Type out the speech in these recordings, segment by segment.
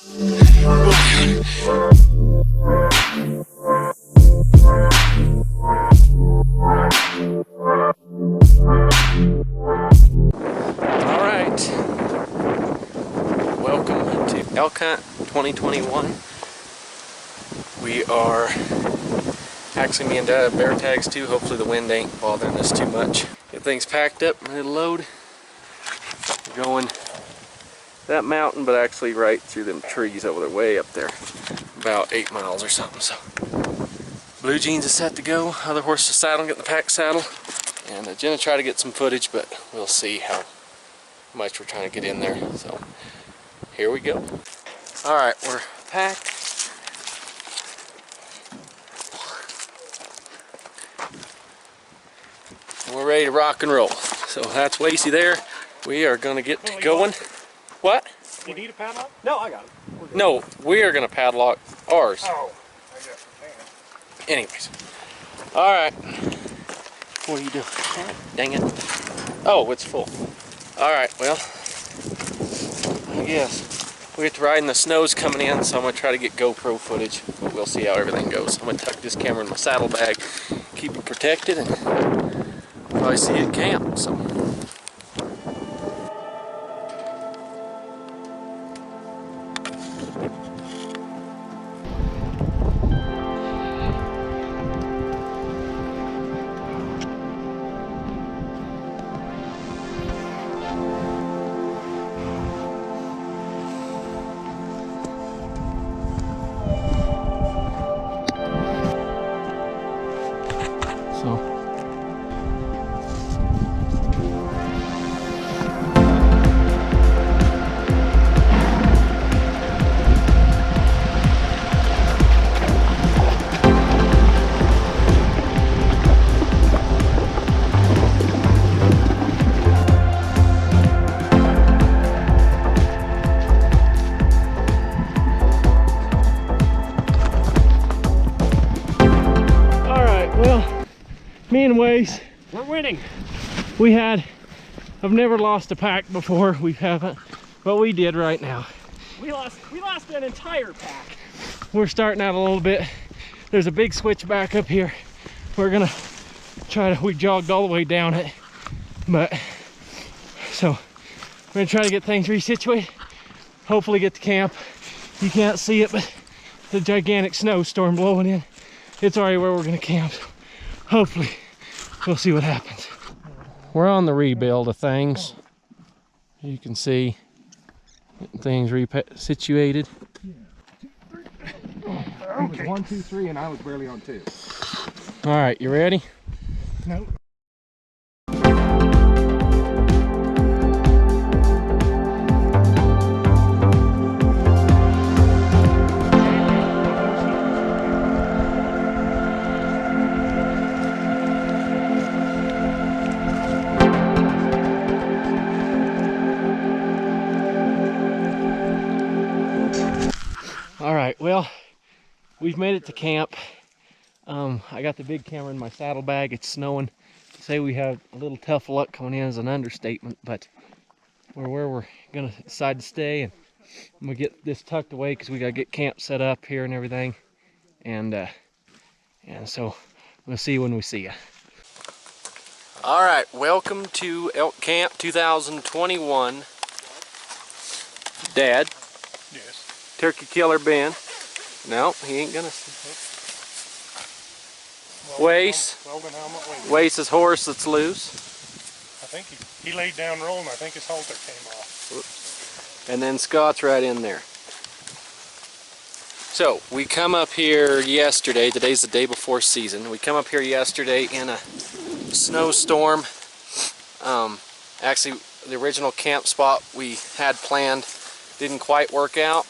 Alright, welcome to Elk Hunt 2021. We are, actually me and Dad have bear tags too. Hopefully the wind ain't bothering us too much. Get things packed up, ready to load. We're going that mountain, but actually right through them trees over there, way up there. About 8 miles or something. So blue jeans is set to go. Other horse to saddle, get in the pack saddle. And I'm gonna try to get some footage, but we'll see how much we're trying to get in there. So here we go. All right, we're packed. And we're ready to rock and roll. So that's Lacey there. We are gonna get going. What? You need a padlock? No, I got it. No, we are gonna padlock ours. Oh, I got it. Anyways. All right. What are you doing? Dang it. Oh, it's full. All right, well, I guess we get to ride and the snow's coming in, so I'm gonna try to get GoPro footage, but we'll see how everything goes. I'm gonna tuck this camera in my saddlebag, keep it protected, and probably see you at camp. So. Me and Waze, We're winning. I've never lost a pack before. We haven't, but we did right now. We lost an entire pack. We're starting out a little bit. There's a big switch back up here. We're gonna we jogged all the way down it. But, so, we're gonna try to get things resituated. Hopefully get to camp. You can't see it, but the gigantic snowstorm blowing in. It's already where we're gonna camp. Hopefully, we'll see what happens. We're on the rebuild of things. You can see things situated. Okay. 1, 2, 3, and I was barely on 2. All right, you ready? No. All right, well, we've made it to camp. I got the big camera in my saddlebag. It's snowing. To say we have a little tough luck coming in is an understatement, but we're where we're gonna decide to stay, and I'm gonna get this tucked away because we gotta get camp set up here and everything. And so we'll see you when we see you. All right, welcome to Elk Camp 2021. Dad. Yes. Turkey Killer Ben. No, he ain't gonna. Wace. Weldon helmet. Wace's horse that's loose. I think he laid down rolling. I think his halter came off. Oops. And then Scott's right in there. So we come up here yesterday. Today's the day before season. We come up here yesterday in a snowstorm. Actually, the original camp spot we had planned didn't quite work out.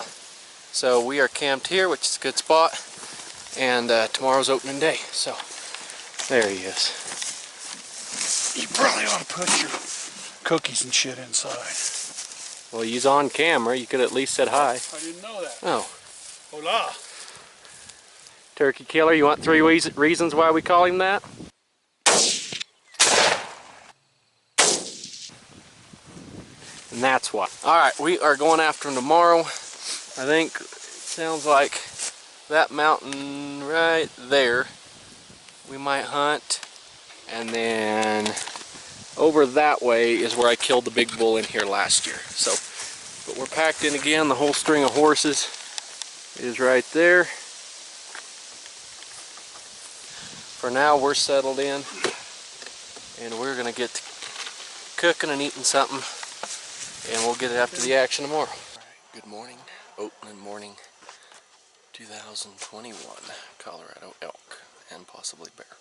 So we are camped here, which is a good spot. And tomorrow's opening day. So there he is. You probably ought to put your cookies and shit inside. Well, he's on camera. You could at least said hi. I didn't know that. Oh. Hola. Turkey Killer, you want 3 reasons why we call him that? And that's why. Alright, we are going after him tomorrow. I think it sounds like that mountain right there we might hunt, and then over that way is where I killed the big bull in here last year. So, but we're packed in again. The whole string of horses is right there. For now, we're settled in, and we're gonna get to cooking and eating something, and we'll get it after the action tomorrow. All right, good morning, opening morning 2021 Colorado elk and possibly bear.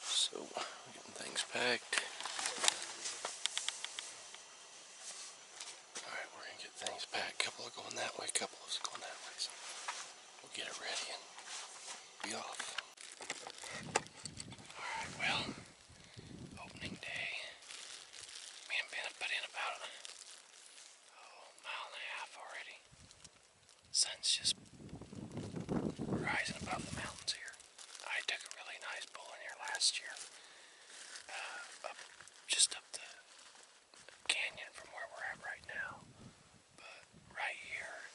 So, getting things packed. Alright, we're gonna get things packed. A couple are going that way, a couple of us are going that way. So, we'll get it ready and be off. Alright, well, opening day. Me and Ben have put in about a mile and a half already. Sun's just rising above the mountains here. I took a really nice bull in here last year. Just up the canyon from where we're at right now. But right here,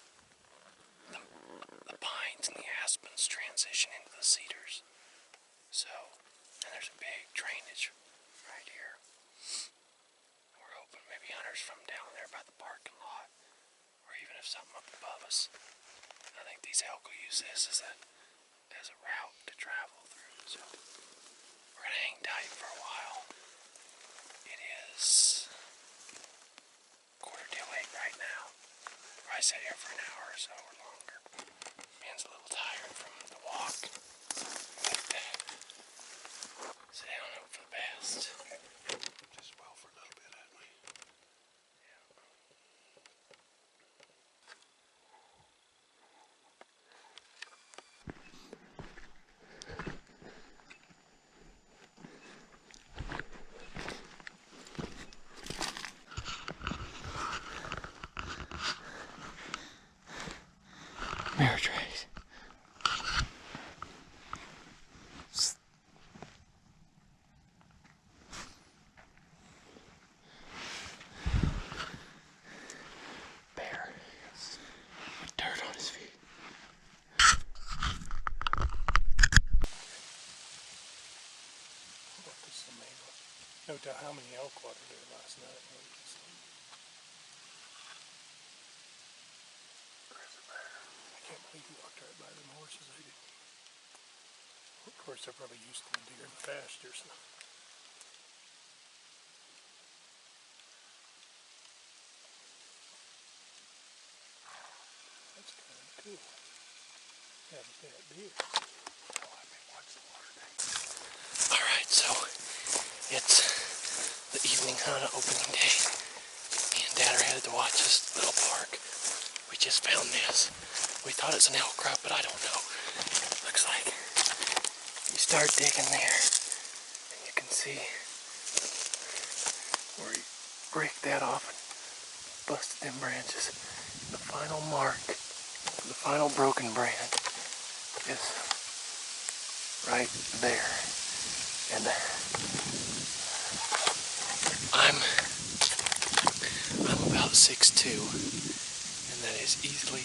the pines and the aspens transition into the cedars. So, and there's a big drainage right here. We're hoping maybe hunters from down there by the parking lot, or even if something up above us. I think these elk will use this as a route to travel through. So, we're gonna hang tight for a while. It is 7:45 right now. I sat here for an hour or so or longer. Man's a little tired from the walk. But sit down and hope for the best. Just well for a little bit, haven't we? Yeah. Mirror trace. Bear. Dirt on his feet. This is amazing. No doubt how many elk water there last night. Where's the bear? I can't believe he walked right by them horses. They did. Of course, they're probably used to the deer in the pastures. So. That's kind of cool. Yeah, but that deer. Oh, I may watch the water tank. Alright, so it's the evening hunt opening day. Me and Dad are headed to watch this little park. We just found this. We thought it's an elk crop, but I don't know. Looks like you start digging there, and you can see where you break that off and busted them branches. The final mark, the final broken branch is right there. And I'm about 6'2", and that is easily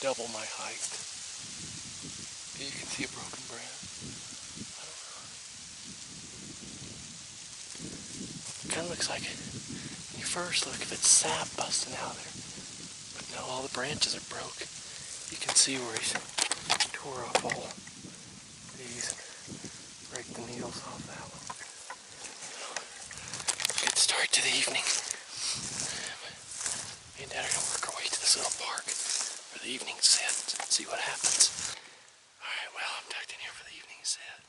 double my height. You can see a broken branch. I don't know. Kind of looks like when you first look, if it's sap busting out there. But no, all the branches are broke. You can see where he's tore off all these and break the needles off that one. Good start to the evening. Me and Dad are gonna work our way to this little park for the evening set and see what happens. Alright, well, I'm tucked in here for the evening set.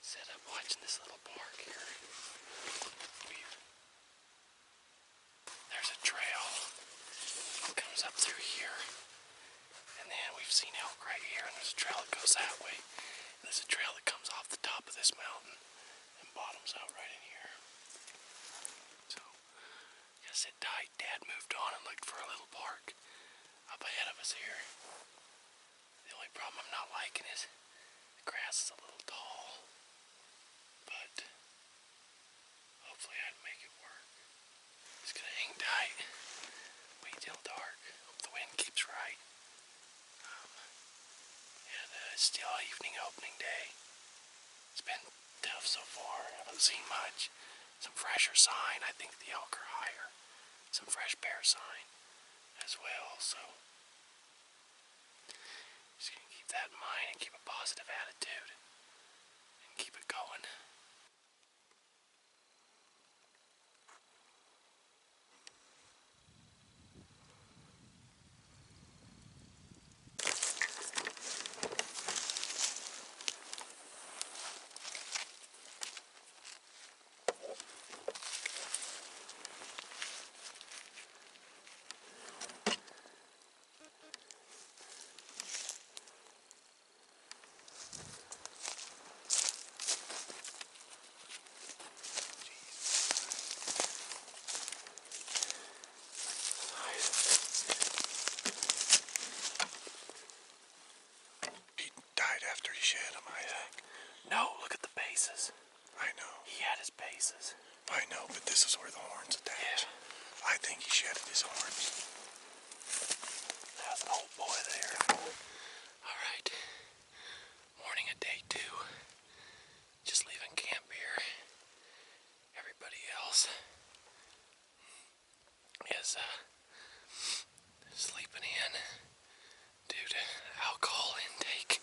Set up watching this little park here. There's a trail that comes up through here. And then we've seen elk right here, and there's a trail that goes that way. And there's a trail that comes off the top of this mountain and bottoms out right in here. So, gotta sit tight. Dad moved on and looked for a little park up ahead of us here. The only problem I'm not liking is the grass is a little tall. But hopefully I'd make it work. Just gonna hang tight. Wait till dark. is still evening opening day. It's been tough so far. I haven't seen much. Some fresher sign. I think the elk are higher. Some fresh bear sign as well. So just gonna keep that in mind and keep a positive attitude and keep it going. Died after he shed them, I think. No, look at the bases. I know. He had his bases. I know, but this is where the horns attach. I think he shedded his horns. That's an old boy there. Alright. Morning of day 2. Just leaving camp here. Everybody else is sleeping in due to alcohol intake.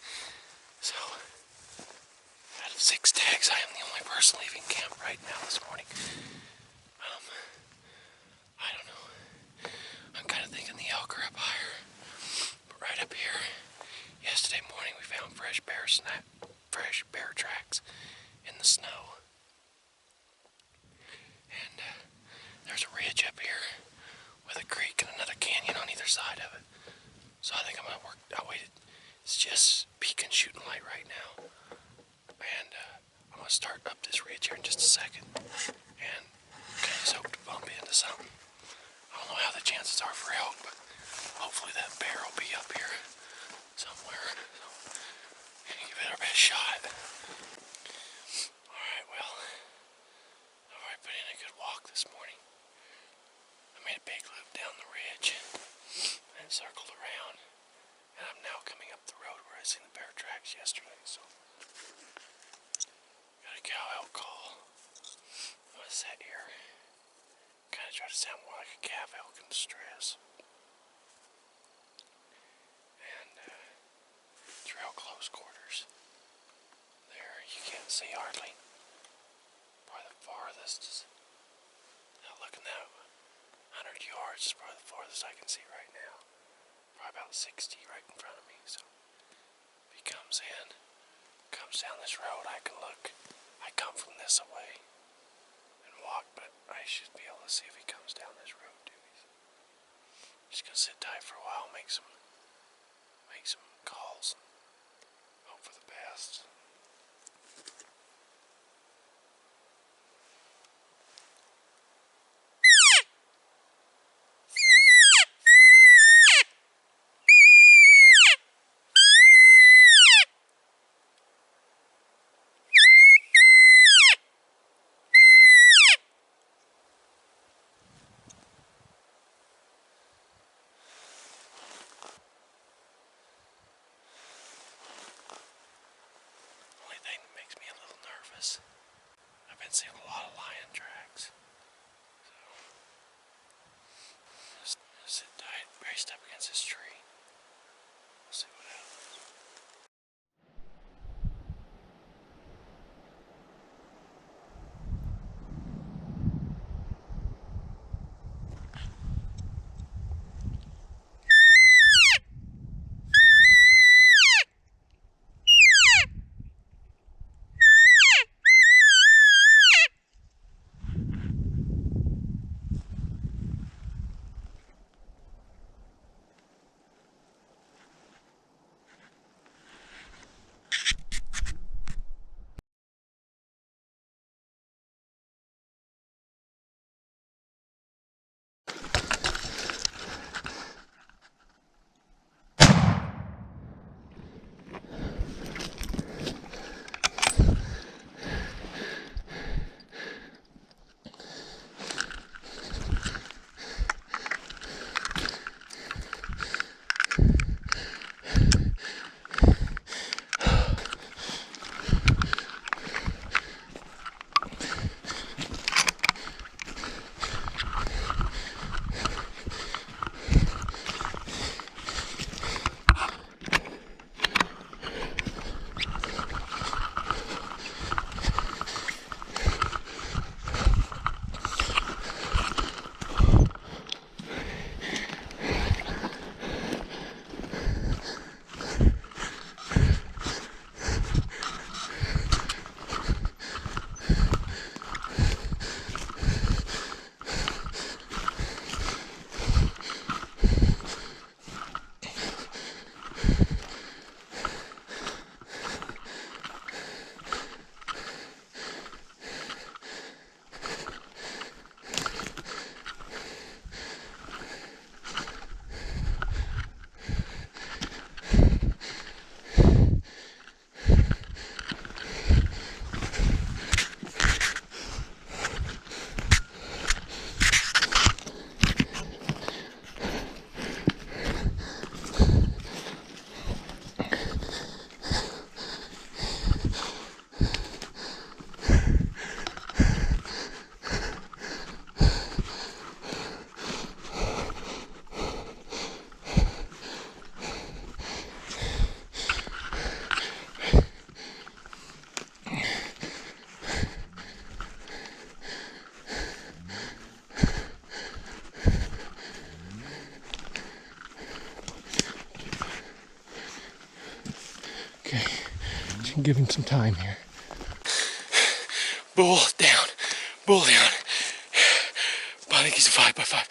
So, out of 6 tags, I am the only person leaving camp right now this morning. I don't know. I'm kind of thinking the elk are up higher. But right up here, yesterday morning we found fresh bear tracks in the snow. And there's a ridge up here with a creek and another canyon on either side of it. So I think I'm gonna work. I waited. It's just peak and shooting light right now, and I'm gonna start up this ridge here in just a second, and kind of hope to bump into something. I don't know how the chances are for elk, but hopefully that bear will be up here somewhere. So give it our best shot. All right, well, I've already put in a good walk this morning. I made a big loop down the ridge and circled around. And I'm now coming up the road where I seen the bear tracks yesterday, so got a cow elk call. I'm gonna sit here, kind of try to sound more like a calf elk in distress. And it's real close quarters. There, you can't see hardly. Probably the farthest is, now looking that 100 yards is probably the farthest I can see right now. Probably about 60 right in front of me, so if he comes down this road, I can look. I come from this away and walk, but I should be able to see if he comes down this road too. Just gonna sit tight for a while, make some calls, hope for the best. Only thing that makes me a little nervous, I've been seeing a lot of lion tracks. So, just sit tight, braced up against this tree. We'll see what happens. give him some time here. Bull down. Bull down. I think he's a 5x5.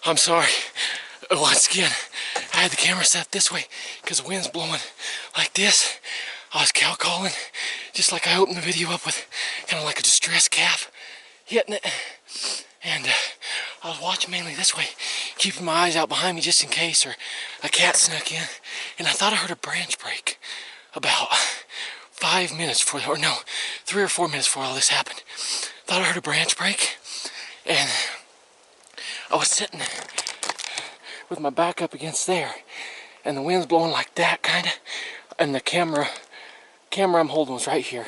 I'm sorry. Once again, I had the camera set this way because the wind's blowing like this. I was cow calling, just like I opened the video up with, kind of like a distressed calf hitting it. And I was watching mainly this way, keeping my eyes out behind me just in case, or a cat snuck in. And I thought I heard a branch break about 5 minutes before, or no, 3 or 4 minutes before all this happened. Thought I heard a branch break, and I was sitting with my back up against there, and the wind's blowing like that, kind of, and the camera I'm holding was right here.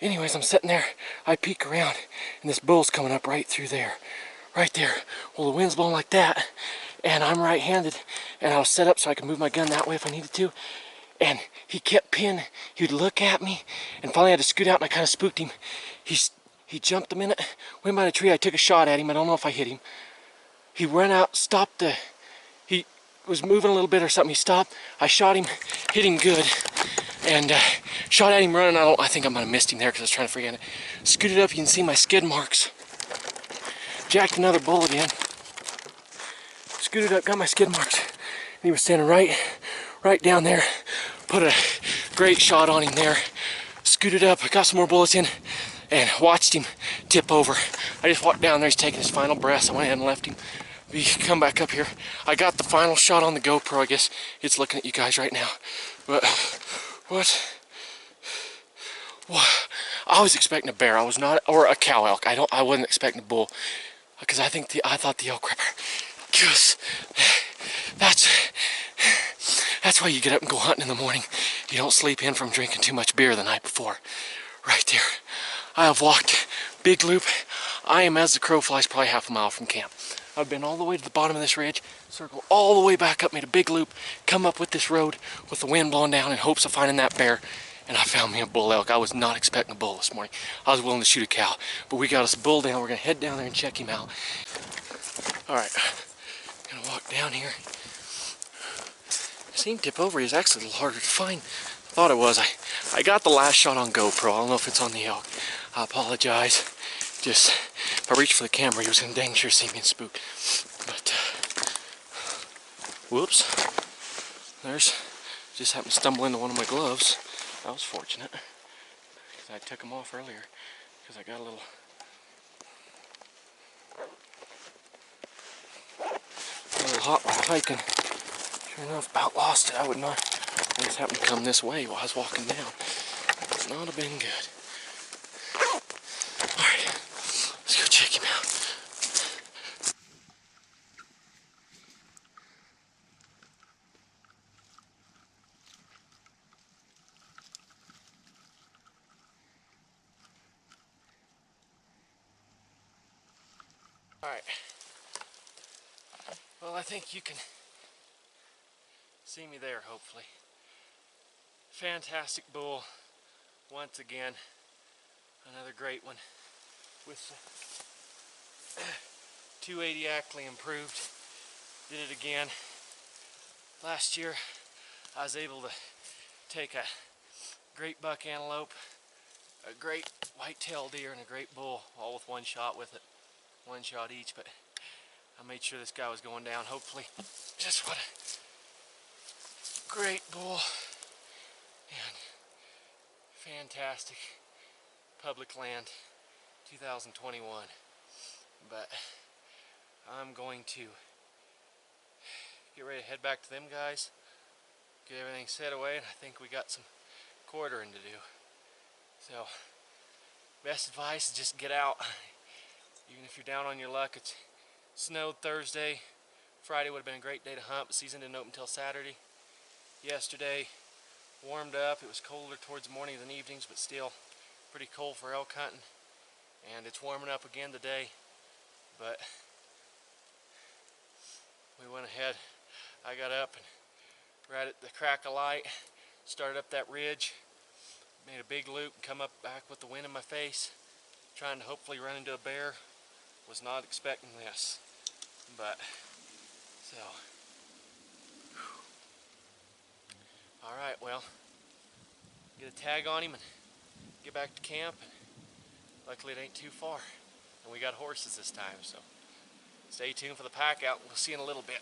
Anyways, I'm sitting there, I peek around, and this bull's coming up right through there. Right there. Well, the wind's blowing like that, and I'm right-handed, and I was set up so I could move my gun that way if I needed to, and he kept pinning. He would look at me, and finally I had to scoot out, and I kind of spooked him. He jumped a minute, went by the tree, I took a shot at him, I don't know if I hit him. He ran out, stopped he was moving a little bit or something, he stopped, I shot him, hit him good, and shot at him running. I think I might have missed him there because I was trying to forget it. Scooted up, you can see my skid marks. Jacked another bullet in. Scooted up, got my skid marks. And he was standing right down there. Put a great shot on him there. Scooted up, got some more bullets in, and watched him tip over. I just walked down there, he's taking his final breaths. I went ahead and left him. We come back up here. I got the final shot on the GoPro. I guess it's looking at you guys right now. But what? I was expecting a bear. I was not, or a cow elk. I wasn't expecting a bull, because I thought the elk ripper. Just that's why you get up and go hunting in the morning. You don't sleep in from drinking too much beer the night before. Right there. I have walked big loop. I am, as the crow flies, probably half a mile from camp. I've been all the way to the bottom of this ridge, circled all the way back up, made a big loop, come up with this road with the wind blowing down in hopes of finding that bear, and I found me a bull elk. I was not expecting a bull this morning. I was willing to shoot a cow, but we got us a bull down. We're gonna head down there and check him out. All right, gonna walk down here. Seen tip over, he's actually a little harder to find. Thought it was. I got the last shot on GoPro. I don't know if it's on the elk. I apologize. Just, if I reached for the camera, he was gonna dang sure see me and spook. But, whoops. Just happened to stumble into one of my gloves. That was fortunate, because I took them off earlier, because I got a little hot while hiking. Sure enough, about lost it. I would not. I just happened to come this way while I was walking down. That would not have been good. Alright, let's go check him out. Alright. Well, I think you can see me there, hopefully. Fantastic bull, once again. Another great one with 280 Ackley improved. Did it again. Last year, I was able to take a great buck antelope, a great white-tailed deer, and a great bull, all with one shot with it. One shot each, but I made sure this guy was going down, hopefully. Just what a great bull. And fantastic public land 2021. But I'm going to get ready to head back to them guys, get everything set away, and I think we got some quartering to do. So best advice is just get out. Even if you're down on your luck. It snowed Thursday. Friday would have been a great day to hunt, but season didn't open until Saturday. Yesterday warmed up. It was colder towards the mornings and evenings, but still pretty cold for elk hunting. And it's warming up again today, but we went ahead. I got up and right at the crack of light, started up that ridge, made a big loop, and come up back with the wind in my face, trying to hopefully run into a bear. Was not expecting this, but so. All right, well, get a tag on him and get back to camp. Luckily it ain't too far. And we got horses this time, so stay tuned for the pack out. We'll see you in a little bit.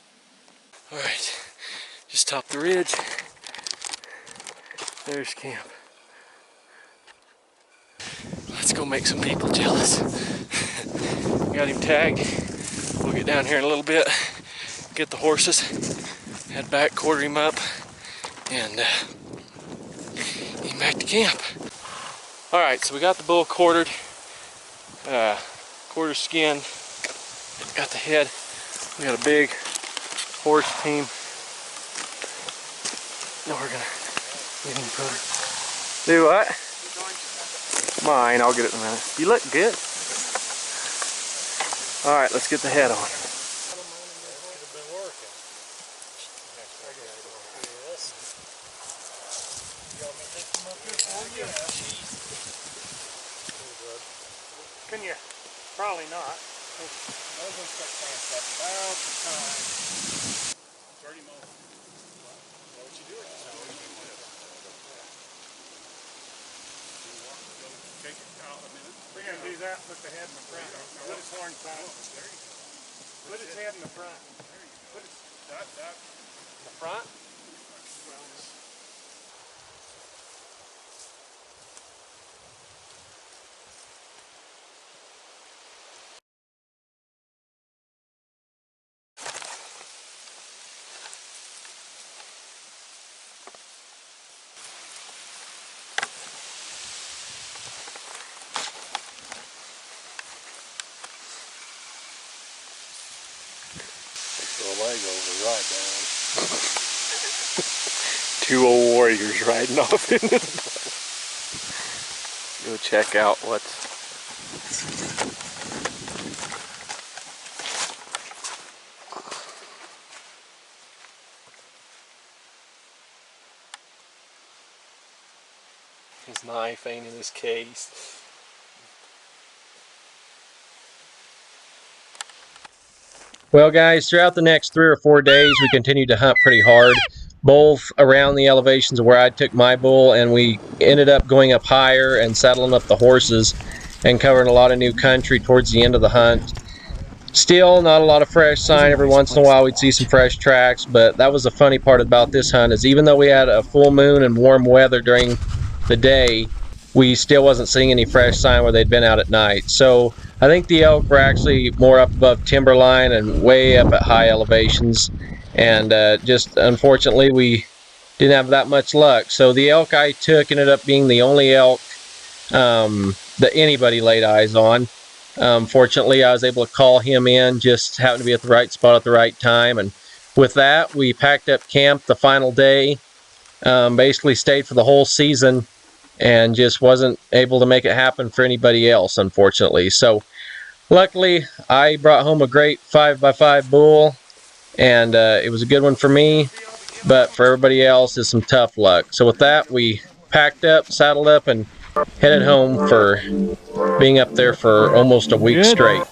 Alright, just topped the ridge. There's camp. Let's go make some people jealous. Got him tagged. We'll get down here in a little bit, get the horses, head back, quarter him up, and head back to camp. Alright, so we got the bull quartered, quarter skin, got the head. We got a big horse team. Now we're gonna get him quartered. Do what? Mine, I'll get it in a minute. You look good. Alright, let's get the head on. Can you? Probably not. Those ones got cranked up about the time. 30 more. What would you do? Take it out a minute. We're going to do that, put the head in the front. Put his horns back. Put his head in the front. Put his, the front? Two old warriors riding off into the Go check out what's his knife ain't in his case. Well guys, throughout the next 3 or 4 days we continued to hunt pretty hard, both around the elevations where I took my bull, and we ended up going up higher and saddling up the horses and covering a lot of new country towards the end of the hunt. Still not a lot of fresh sign. Every once in a while we'd see some fresh tracks, but that was the funny part about this hunt, is even though we had a full moon and warm weather during the day, we still wasn't seeing any fresh sign where they'd been out at night. So I think the elk were actually more up above timberline and way up at high elevations, and just unfortunately we didn't have that much luck. So the elk I took ended up being the only elk that anybody laid eyes on. Fortunately I was able to call him in, just happened to be at the right spot at the right time, and with that we packed up camp the final day. Basically stayed for the whole season and just wasn't able to make it happen for anybody else, unfortunately. So luckily I brought home a great 5x5 bull, and it was a good one for me, but for everybody else is some tough luck. So with that, we packed up, saddled up, and headed home for being up there for almost a week straight.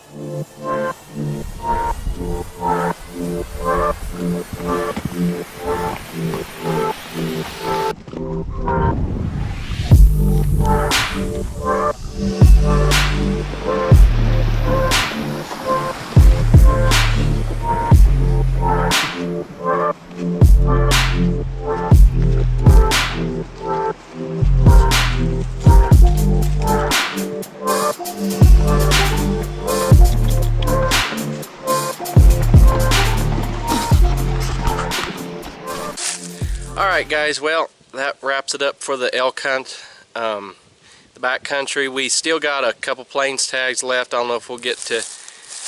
Alright guys, well that wraps it up for the elk hunt. The backcountry, we still got a couple plains tags left. I don't know if we'll get to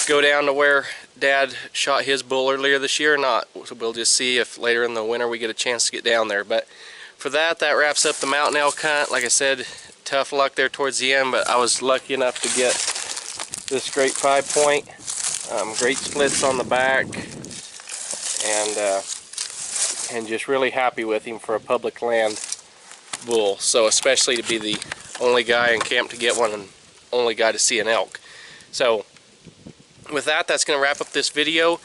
go down to where Dad shot his bull earlier this year or not. So we'll just see if later in the winter we get a chance to get down there. But for that wraps up the mountain elk hunt. Like I said, tough luck there towards the end, but I was lucky enough to get this great 5-point. Great splits on the back, and just really happy with him for a public land bull. So especially to be the only guy in camp to get one and only guy to see an elk. So with that, that's going to wrap up this video.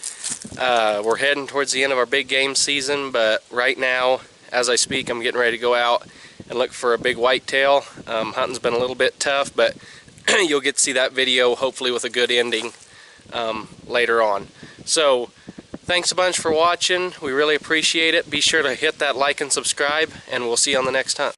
We're heading towards the end of our big game season, but right now as I speak I'm getting ready to go out and look for a big whitetail. Hunting's been a little bit tough, but you'll get to see that video hopefully with a good ending later on. So thanks a bunch for watching. We really appreciate it. Be sure to hit that like and subscribe, and we'll see you on the next hunt.